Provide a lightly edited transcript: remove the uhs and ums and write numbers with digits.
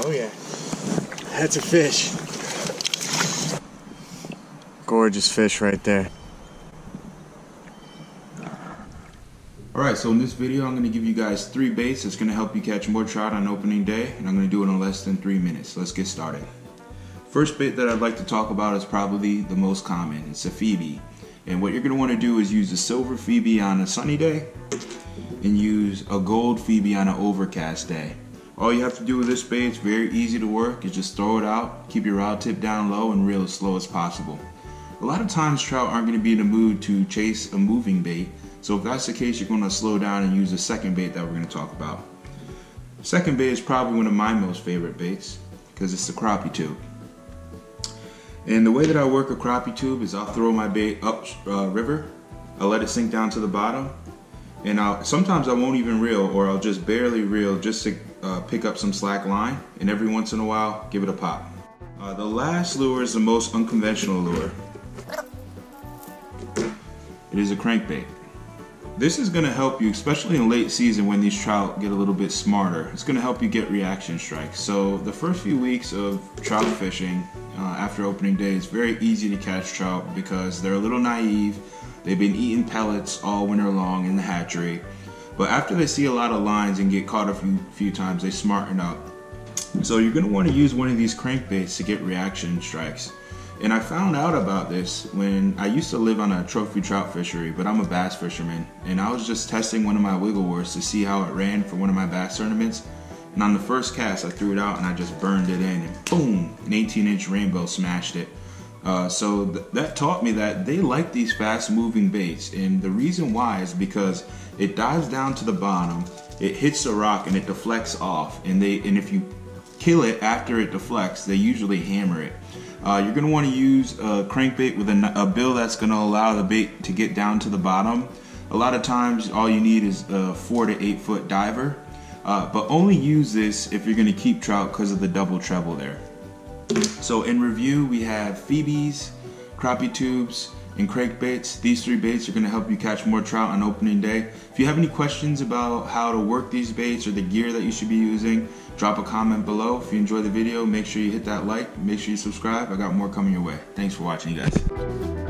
Oh yeah, that's a fish. Gorgeous fish right there. Alright, so in this video I'm going to give you guys 3 baits that's going to help you catch more trout on opening day, and I'm going to do it in less than 3 minutes. Let's get started. First bait that I'd like to talk about is probably the most common. It's a Phoebe. And what you're going to want to do is use a silver Phoebe on a sunny day and use a gold Phoebe on an overcast day. All you have to do with this bait, it's very easy to work, is just throw it out, keep your rod tip down low and reel as slow as possible. A lot of times trout aren't going to be in the mood to chase a moving bait, so if that's the case, you're going to slow down and use the second bait that we're going to talk about. Second bait is probably one of my most favorite baits because it's the crappie tube. And the way that I work a crappie tube is I'll throw my bait up river, I'll let it sink down to the bottom, and sometimes I won't even reel, or I'll just barely reel just to pick up some slack line, and every once in a while give it a pop. The last lure is the most unconventional lure. It is a crankbait. This is going to help you, especially in late season when these trout get a little bit smarter. It's going to help you get reaction strikes. So the first few weeks of trout fishing after opening day, it's very easy to catch trout because they're a little naive. They've been eating pellets all winter long in the hatchery. But after they see a lot of lines and get caught a few times, they smarten up. So you're going to want to use one of these crankbaits to get reaction strikes. And I found out about this when I used to live on a trophy trout fishery, but I'm a bass fisherman. And I was just testing one of my wiggle works to see how it ran for one of my bass tournaments. And on the first cast, I threw it out and I just burned it in, and boom, an 18-inch rainbow smashed it. So that taught me that they like these fast-moving baits. And the reason why is because it dives down to the bottom, it hits the rock, and it deflects off. And if you kill it after it deflects, they usually hammer it. You're going to want to use a crankbait with a bill that's going to allow the bait to get down to the bottom. A lot of times all you need is a 4 to 8 foot diver, but only use this if you're going to keep trout because of the double treble there. So in review, we have Phoebes, crappie tubes, and crankbaits. These 3 baits are going to help you catch more trout on opening day. If you have any questions about how to work these baits or the gear that you should be using, drop a comment below. If you enjoyed the video, make sure you hit that like, make sure you subscribe. I got more coming your way. Thanks for watching, you guys.